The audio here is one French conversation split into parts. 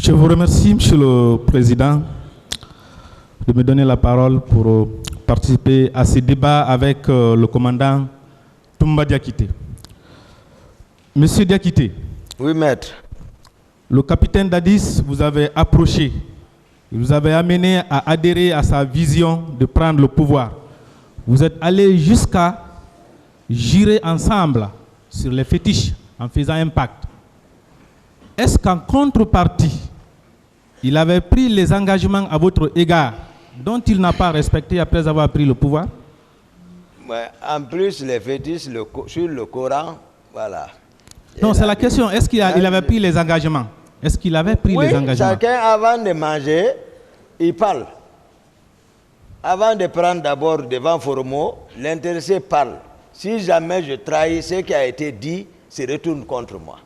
Je vous remercie, Monsieur le Président, de me donner la parole pour participer à ce débat avec le commandant Toumba Diakité. Monsieur Diakité. Oui, maître. Le capitaine Dadis vous avez approché, vous avez amené à adhérer à sa vision de prendre le pouvoir. Vous êtes allé jusqu'à jurer ensemble sur les fétiches en faisant un pacte. Est-ce qu'en contrepartie, il avait pris les engagements à votre égard dont il n'a pas respecté après avoir pris le pouvoir? Ouais, en plus, les fétiches sur le Coran, voilà. Non, c'est la question. Est-ce qu'il avait pris les engagements? Est-ce qu'il avait pris les engagements? Chacun, avant de manger, il parle. Avant de prendre d'abord devant Foromo, l'intéressé parle. Si jamais je trahis ce qui a été dit, se retourne contre moi.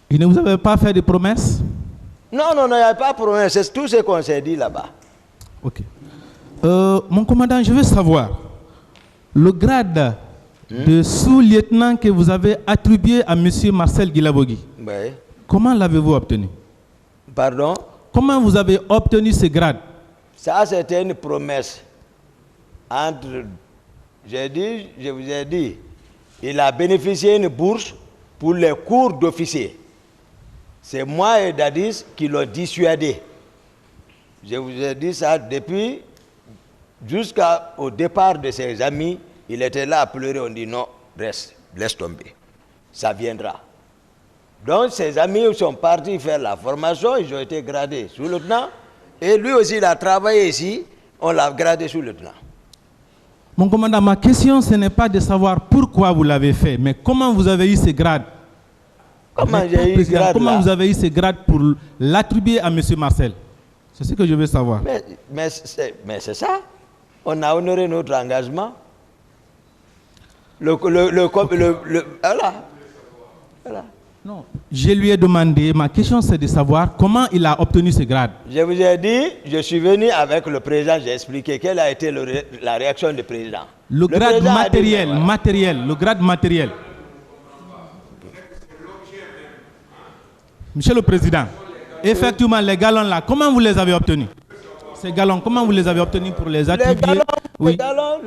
Il ne vous avait pas fait de promesses? Non, non, non, il n'y a pas de promesse. C'est tout ce qu'on s'est dit là-bas. Ok. Mon commandant, je veux savoir, le grade de sous-lieutenant que vous avez attribué à M. Marcel Guilabogui, oui. Comment l'avez-vous obtenu? Pardon? Comment vous avez obtenu ce grade? Ça, c'était une promesse. Je vous ai dit, il a bénéficié d'une bourse pour les cours d'officier. C'est moi et Dadis qui l'ont dissuadé. Je vous ai dit ça depuis, jusqu'au départ de ses amis, il était là à pleurer, on dit non, reste, laisse tomber, ça viendra. Donc ses amis sont partis faire la formation, ils ont été gradés sous-lieutenant, et lui aussi il a travaillé ici, on l'a gradé sous-lieutenant. Mon commandant, ma question ce n'est pas de savoir pourquoi vous l'avez fait, mais comment vous avez eu ce grade? Comment j'ai eu ce grade? Comment vous avez eu ce grade pour l'attribuer à M. Marcel? C'est ce que je veux savoir. Mais c'est ça. On a honoré notre engagement. Voilà. Non, je lui ai demandé, ma question c'est de savoir comment il a obtenu ce grade. Je vous ai dit, je suis venu avec le président, j'ai expliqué quelle a été la réaction du président. Le grade matériel, le grade matériel. Monsieur le Président, effectivement, les galons là, comment vous les avez obtenus? Ces galons, comment vous les avez obtenus pour les attribuer? Les galons,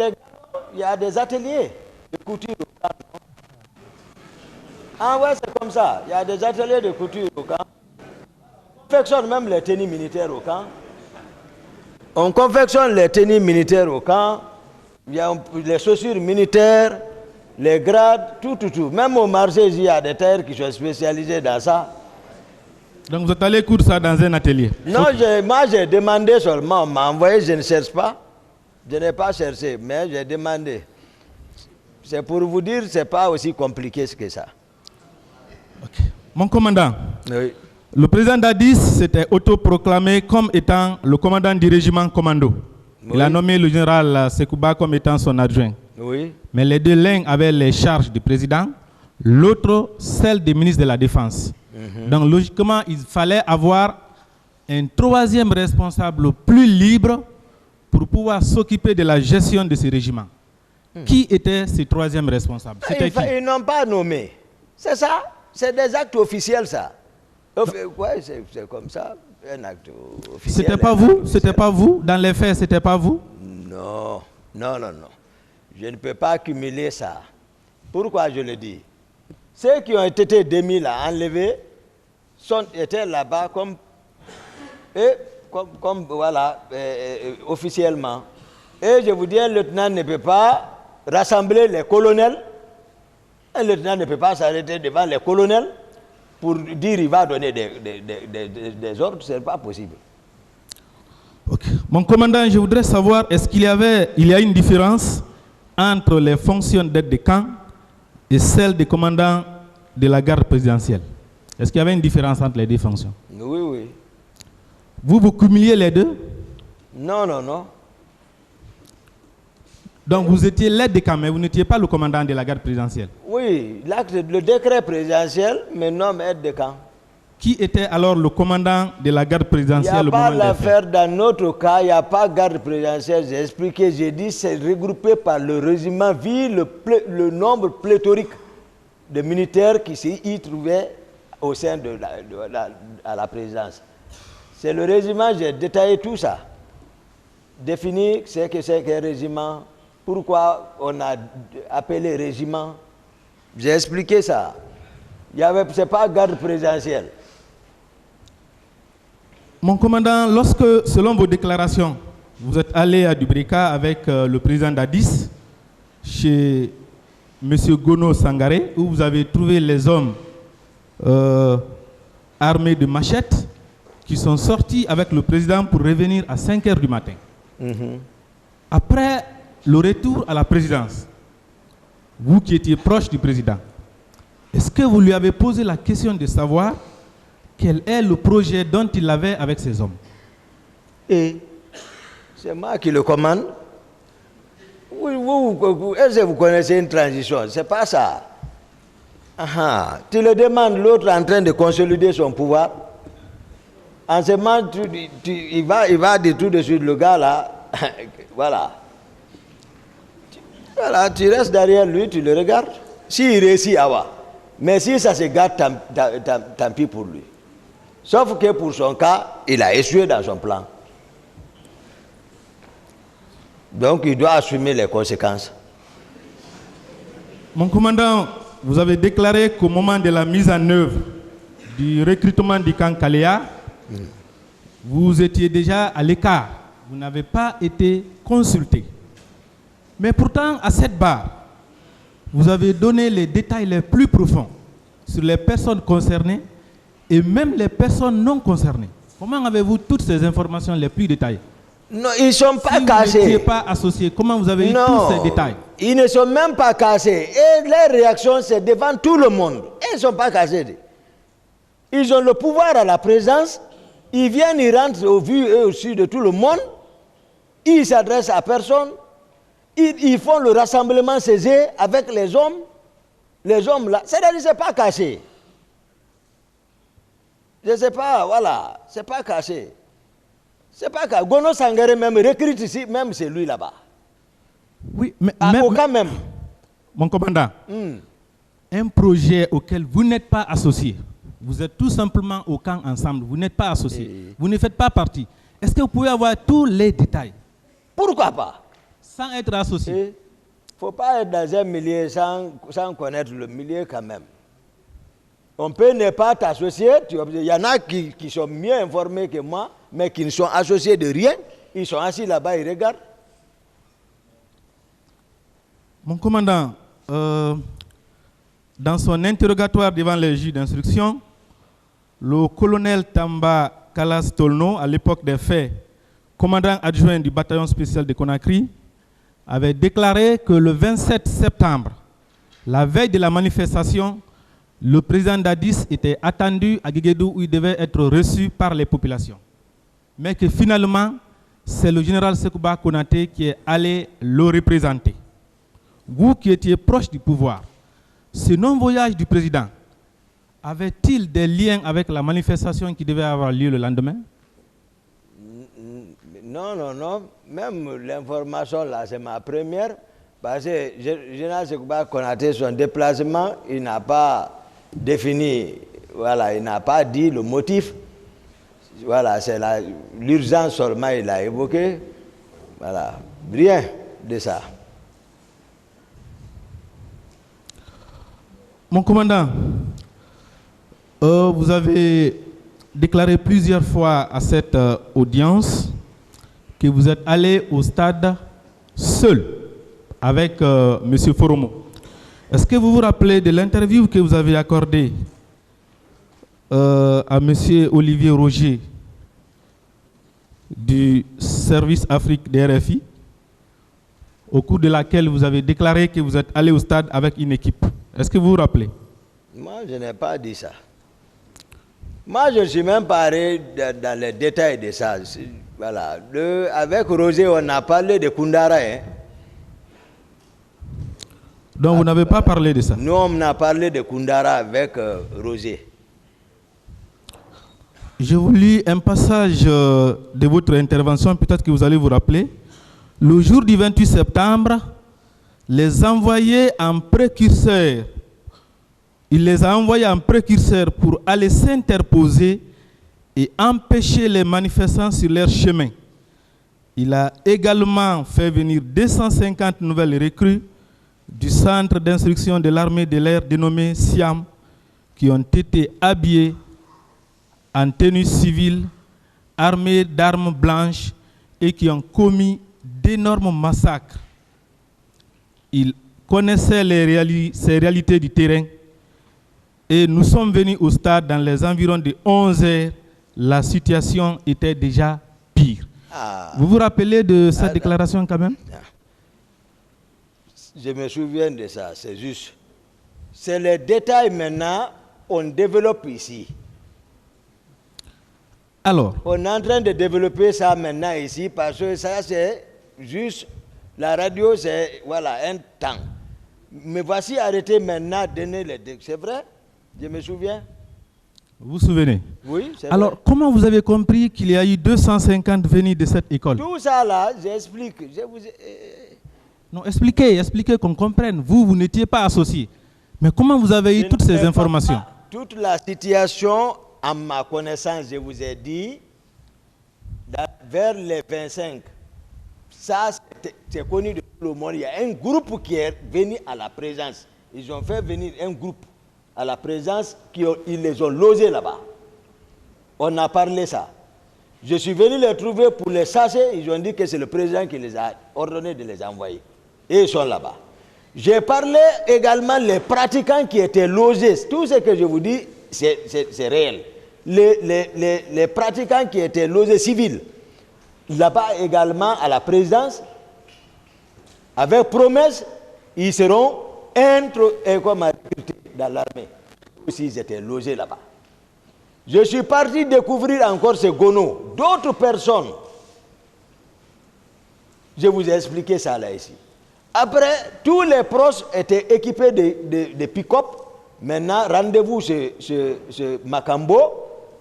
il y a des ateliers de couture au camp. Ah ouais, c'est comme ça. Il y a des ateliers de couture au camp. On confectionne même les tenues militaires au camp. On confectionne les tenues militaires au camp. Il y a les chaussures militaires, les grades, tout. Même au marché, il y a des terres qui sont spécialisées dans ça. Donc vous êtes allé coudre ça dans un atelier? Non, moi j'ai demandé seulement, on m'a envoyé, je ne cherche pas. Je n'ai pas cherché, mais j'ai demandé. C'est pour vous dire, ce n'est pas aussi compliqué que ça. Okay. Mon commandant, oui. Le président Dadis s'était autoproclamé comme étant le commandant du régiment commando. Oui. Il a nommé le général Sekouba comme étant son adjoint. Oui. Mais les deux, l'un avait les charges du président, l'autre celle des ministres de la Défense. Donc logiquement, il fallait avoir un troisième responsable plus libre pour pouvoir s'occuper de la gestion de ce régiment. Qui était ce troisième responsable? Ils n'ont pas nommé. C'est ça. C'est des actes officiels, ça. Ouais, c'est comme ça, un acte officiel. C'était pas vous? C'était pas vous? Dans les faits, c'était pas vous? Non. Je ne peux pas accumuler ça. Pourquoi je le dis? Ceux qui ont été démis là, enlevés, étaient là-bas comme voilà, officiellement. Et je vous dis, un lieutenant ne peut pas rassembler les colonels. Un lieutenant ne peut pas s'arrêter devant les colonels pour dire qu'il va donner des ordres. Ce n'est pas possible. Okay. Mon commandant, je voudrais savoir, est-ce qu'il y a une différence entre les fonctions d'aide de camp et celles des commandants de la garde présidentielle? Est-ce qu'il y avait une différence entre les deux fonctions? Oui. Vous cumuliez les deux? Non. Donc vous étiez l'aide de camp, mais vous n'étiez pas le commandant de la garde présidentielle? Oui, le décret présidentiel me nomme aide de camp. Qui était alors le commandant de la garde présidentielle? Il n'y a pas l'affaire dans notre cas, il n'y a pas garde présidentielle. J'ai expliqué, j'ai dit c'est regroupé par le régiment vu le nombre pléthorique de militaires qui s'y trouvaient au sein à la présidence. C'est le régiment, j'ai détaillé tout ça. Définir ce que c'est qu'un régiment, pourquoi on a appelé régiment. J'ai expliqué ça. Ce n'est pas garde présidentielle. Mon commandant, lorsque, selon vos déclarations, vous êtes allé à Dubrika avec le président Dadis, chez M. Gono Sangaré, où vous avez trouvé les hommes armés de machettes qui sont sortis avec le président pour revenir à 5 h du matin. Après le retour à la présidence, vous qui étiez proche du président, est-ce que vous lui avez posé la question de savoir quel est le projet dont il avait avec ces hommes? Et c'est moi qui le commande. Est-ce que vous connaissez une transition? C'est pas ça. Tu le demandes, l'autre en train de consolider son pouvoir. En ce moment, il va dire tout de suite, le gars là, voilà. Voilà, tu restes derrière lui, tu le regardes. S'il réussit, à voir. Mais si ça se gâte, tant pis pour lui. Sauf que pour son cas, il a échoué dans son plan. Donc il doit assumer les conséquences. Mon commandant, vous avez déclaré qu'au moment de la mise en œuvre du recrutement du camp Kalea, vous étiez déjà à l'écart. Vous n'avez pas été consulté. Mais pourtant, à cette barre, vous avez donné les détails les plus profonds sur les personnes concernées et même les personnes non concernées. Comment avez-vous toutes ces informations les plus détaillées? Non, ils ne sont pas si cachés. Vous n'étiez pas associé. Comment vous avez eu tous ces détails? Ils ne sont même pas cachés. Et leur réaction, c'est devant tout le monde. Ils ne sont pas cachés. Ils ont le pouvoir à la présence. Ils viennent, ils rentrent au vu et au su de tout le monde. Ils s'adressent à personne. Ils font le rassemblement Césé avec les hommes. Les hommes là. C'est-à-dire que ce n'est pas caché. Je ne sais pas, voilà. Ce n'est pas caché. C'est pas que Gono Sangaré même recrute ici, même c'est lui là-bas. Oui, mais même. Mon commandant, un projet auquel vous n'êtes pas associé, vous êtes tout simplement au camp ensemble, vous n'êtes pas associé, vous ne faites pas partie. Est-ce que vous pouvez avoir tous les détails? Pourquoi pas? Sans être associé. Il ne faut pas être dans un milieu sans connaître le milieu quand même. On peut ne pas t'associer, il y en a qui sont mieux informés que moi, mais qui ne sont associés de rien. Ils sont assis là-bas, ils regardent. Mon commandant, dans son interrogatoire devant les juges d'instruction, le colonel Tamba Kalas Tolno, à l'époque des faits, commandant adjoint du bataillon spécial de Conakry, avait déclaré que le 27 septembre, la veille de la manifestation, le président Dadis était attendu à Guéguédou où il devait être reçu par les populations. Mais que finalement, c'est le général Sekouba Konaté qui est allé le représenter. Vous qui étiez proche du pouvoir, ce non-voyage du président avait-il des liens avec la manifestation qui devait avoir lieu le lendemain? Non. Même l'information là, c'est ma première. Parce que le général Sekouba Konaté, son déplacement, il n'a pas défini, voilà, il n'a pas dit le motif. Voilà, c'est l'urgence seulement, il a évoqué. Voilà, rien de ça. Mon commandant, vous avez déclaré plusieurs fois à cette audience que vous êtes allé au stade seul avec M. Foromo. Est-ce que vous vous rappelez de l'interview que vous avez accordée à M. Olivier Roger du service Afrique des RFI, au cours de laquelle vous avez déclaré que vous êtes allé au stade avec une équipe? Est-ce que vous vous rappelez? Moi, je n'ai pas dit ça. Moi, je ne suis même pas allé dans les détails de ça. Voilà. Avec Roger, on a parlé de Koundara. Donc vous n'avez pas parlé de ça? Nous, on a parlé de Koundara avec Roger. Je vous lis un passage de votre intervention, peut-être que vous allez vous rappeler. Le jour du 28 septembre, les envoyés en précurseur, il les a envoyés en précurseur pour aller s'interposer et empêché les manifestants sur leur chemin. Il a également fait venir 250 nouvelles recrues du centre d'instruction de l'armée de l'air dénommé SIAM, qui ont été habillés en tenue civile, armés d'armes blanches et qui ont commis d'énormes massacres. Il connaissait ces réalités du terrain et nous sommes venus au stade dans les environs de 11 heures. La situation était déjà pire. Vous vous rappelez de cette déclaration quand même? Je me souviens de ça, c'est juste. C'est les détails maintenant qu'on développe ici. Alors, on est en train de développer ça maintenant ici parce que ça c'est juste, la radio c'est voilà, un temps. Mais voici arrêté maintenant, donner les... C'est vrai? Je me souviens. Vous vous souvenez? Oui, c'est Alors, vrai. comment vous avez compris qu'il y a eu 250 venus de cette école? Tout ça là, j'explique. Non, expliquez qu'on comprenne. Vous n'étiez pas associé. Mais comment vous avez eu toutes ces informations? Toute la situation, à ma connaissance, je vous ai dit, vers les 25, ça c'est connu de tout le monde. Il y a un groupe qui est venu à la présence. Ils ont fait venir un groupe à la présence, ils les ont logés là-bas. On a parlé ça. Je suis venu les trouver pour les chasser. Ils ont dit que c'est le président qui les a ordonné de les envoyer. Et ils sont là-bas. J'ai parlé également des pratiquants qui étaient logés. Tout ce que je vous dis, c'est réel. Les pratiquants qui étaient logés civils, là-bas également à la présidence, avec promesse, ils seront recrutés dans l'armée. Aussi, ils étaient logés là-bas. Je suis parti découvrir encore ces gonos, d'autres personnes. Je vous ai expliqué ça là ici. Après, tous les proches étaient équipés de pick-up. Maintenant, rendez-vous chez Macambo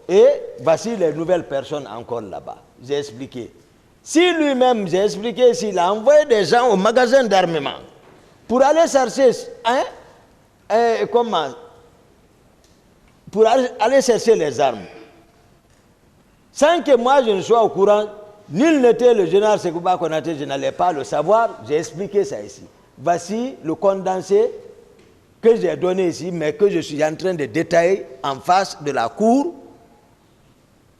et voici les nouvelles personnes encore là-bas. J'ai expliqué. Si lui-même, j'ai expliqué, s'il a envoyé des gens au magasin d'armement pour aller chercher, pour aller chercher les armes, sans que moi je ne sois au courant, nul n'était le général Sekouba Konaté, je n'allais pas le savoir, j'ai expliqué ça ici. Voici le condensé que j'ai donné ici, mais que je suis en train de détailler en face de la cour,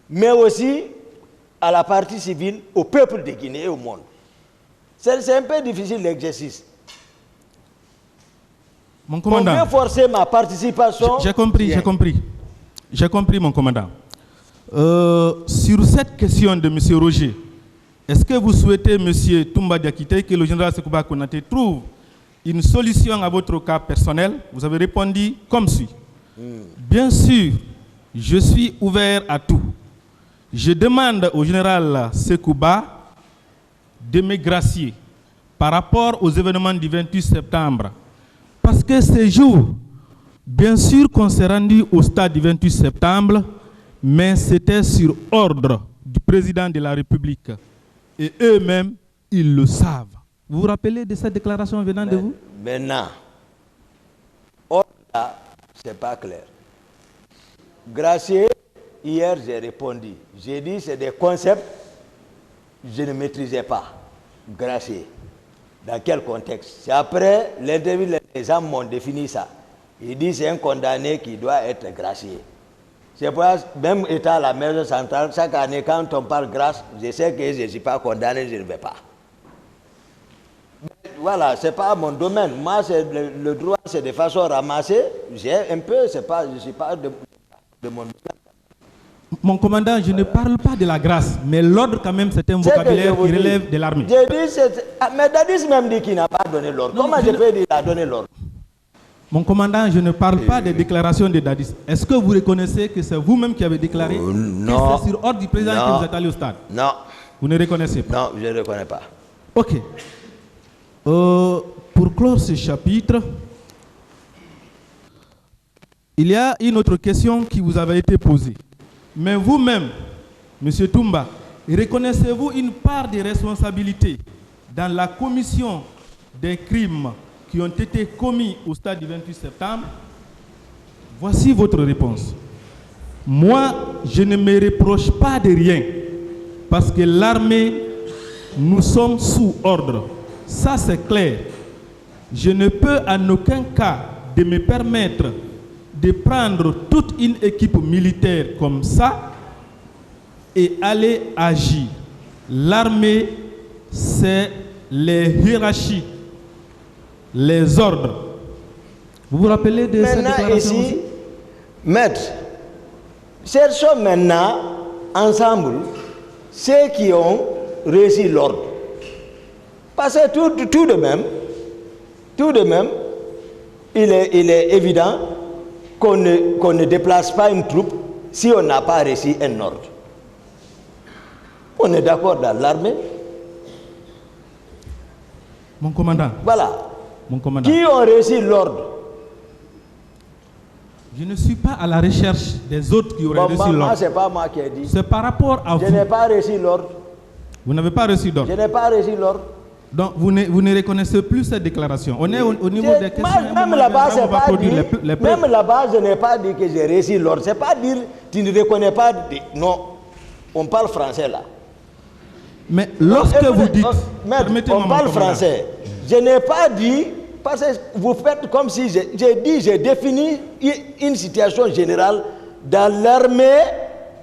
mais aussi à la partie civile, au peuple de Guinée et au monde. C'est un peu difficile l'exercice. Mon commandant, on veut forcer ma participation. J'ai compris, mon commandant. Sur cette question de M. Roger, est-ce que vous souhaitez, M. Toumba Diakité, que le général Sekouba Konaté trouve une solution à votre cas personnel? Vous avez répondu comme suit. Bien sûr, je suis ouvert à tout. Je demande au général Sekouba de me gracier par rapport aux événements du 28 septembre. Parce que ces jours, bien sûr qu'on s'est rendu au stade du 28 septembre, mais c'était sur ordre du président de la République. Et eux-mêmes, ils le savent. Vous vous rappelez de cette déclaration venant de vous? Maintenant, ordre là, c'est pas clair. Gracier, hier j'ai répondu. J'ai dit c'est des concepts que je ne maîtrisais pas. Gracier. Dans quel contexte? C'est après l'interview, les gens m'ont défini ça. Ils disent c'est un condamné qui doit être gracié. C'est pour ça, même étant à la maison centrale, chaque année, quand on parle grâce, je sais que je ne suis pas condamné, je ne vais pas. Mais voilà, ce n'est pas mon domaine. Moi, le droit, c'est de façon ramassée. J'ai un peu, je ne suis pas de mon domaine. Mon commandant, je ne parle pas de la grâce, mais l'ordre quand même, c'est un vocabulaire qui relève de l'armée. Mais Dadis même dit qu'il n'a pas donné l'ordre. Comment je peux dire qu'il a donné l'ordre? Mon commandant, je ne parle pas des déclarations de Dadis. Est-ce que vous reconnaissez que c'est vous-même qui avez déclaré que c'est sur ordre du président que vous êtes allé au stade? Non. Vous ne reconnaissez pas? Non, je ne reconnais pas. Ok. Pour clore ce chapitre, il y a une autre question qui vous avait été posée. Mais vous-même, M. Toumba, reconnaissez-vous une part de responsabilité dans la commission des crimes qui ont été commis au stade du 28 septembre? Voici votre réponse. Moi, je ne me reproche pas de rien, parce que l'armée, nous sommes sous ordre. Ça, c'est clair. Je ne peux en aucun cas de me permettre de prendre toute une équipe militaire comme ça et aller agir. L'armée, c'est les hiérarchies, les ordres. Vous vous rappelez de cette déclaration ici, aussi? maître, cherchons maintenant ensemble ceux qui ont réussi l'ordre. Parce que tout de même, il est évident qu'on ne déplace pas une troupe si on n'a pas réussi un ordre. On est d'accord dans l'armée. Mon commandant. Voilà. Mon commandant. Qui ont réussi l'ordre? Je ne suis pas à la recherche des autres qui auraient reçu l'ordre. C'est pas moi qui ai dit. C'est par rapport à vous. Je n'ai pas reçu l'ordre. Vous n'avez pas reçu d'ordre. Je n'ai pas reçu l'ordre. Donc vous ne reconnaissez plus cette déclaration. On est au niveau des questions. Même là-bas, c'est pas dit. Même là-bas, je n'ai pas dit que j'ai reçu l'ordre. C'est pas dire tu ne reconnais pas. Non, on parle français là. Mais lorsque vous dites, on parle français. Je n'ai pas dit, parce que vous faites comme si j'ai défini une situation générale. Dans l'armée,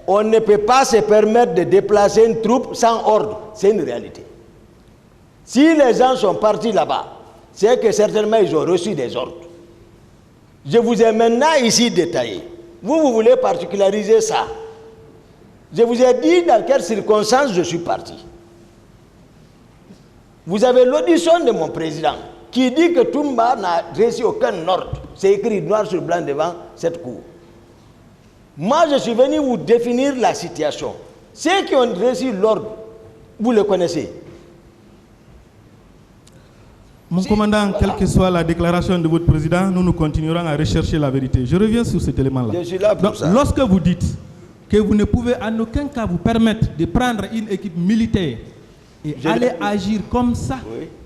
on ne peut pas se permettre de déplacer une troupe sans ordre. C'est une réalité. Si les gens sont partis là-bas, c'est que certainement ils ont reçu des ordres. Je vous ai maintenant ici détaillé. Vous voulez particulariser ça. Je vous ai dit dans quelles circonstances je suis parti. Vous avez l'audition de mon président qui dit que Toumba n'a reçu aucun ordre. C'est écrit noir sur blanc devant cette cour. Moi, je suis venu vous définir la situation. Ceux qui ont reçu l'ordre, vous le connaissez. Mon commandant, quelle que soit la déclaration de votre président, nous continuerons à rechercher la vérité. Je reviens sur cet élément-là. Je suis là pour ça. Lorsque vous dites que vous ne pouvez en aucun cas vous permettre de prendre une équipe militaire et aller agir comme ça,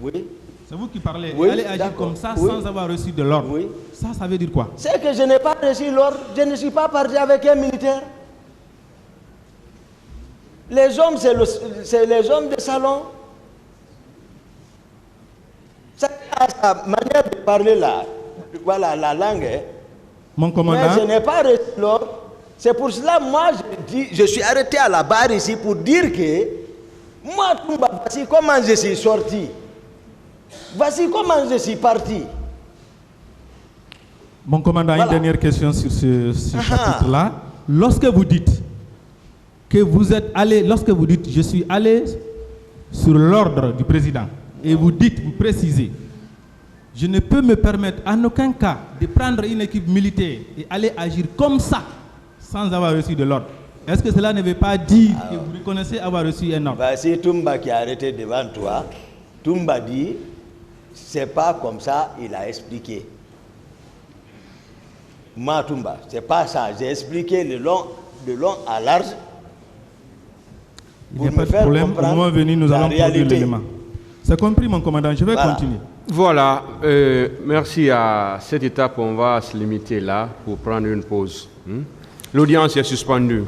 oui. C'est vous qui parlez, oui, aller agir comme ça sans avoir reçu de l'ordre. Oui. Ça veut dire quoi? C'est que je n'ai pas reçu l'ordre, je ne suis pas parti avec un militaire. Les hommes, c'est les hommes de salon. Ça a sa manière de parler là, voilà la langue. Mon commandant. Mais je n'ai pas reçu l'ordre. C'est pour cela, moi, je suis arrêté à la barre ici pour dire que moi, voici comment je suis sorti. Voici comment je suis parti. Mon commandant, une dernière question sur ce chapitre-là. Lorsque vous dites que vous êtes allé, lorsque vous dites je suis allé sur l'ordre du président, et vous dites, vous précisez, je ne peux me permettre en aucun cas de prendre une équipe militaire et aller agir comme ça sans avoir reçu de l'ordre. Est-ce que cela ne veut pas dire que vous reconnaissez avoir reçu un ordre? C'est Toumba qui a arrêté devant toi. Toumba dit, c'est pas comme ça, il a expliqué. Moi, Toumba, c'est pas ça. J'ai expliqué de long à large. Il n'y a pas de problème. Au moment venu, nous allons produire l'élément. C'est compris, mon commandant. Je vais continuer. Voilà. Merci. À cette étape, on va se limiter là pour prendre une pause. L'audience est suspendue.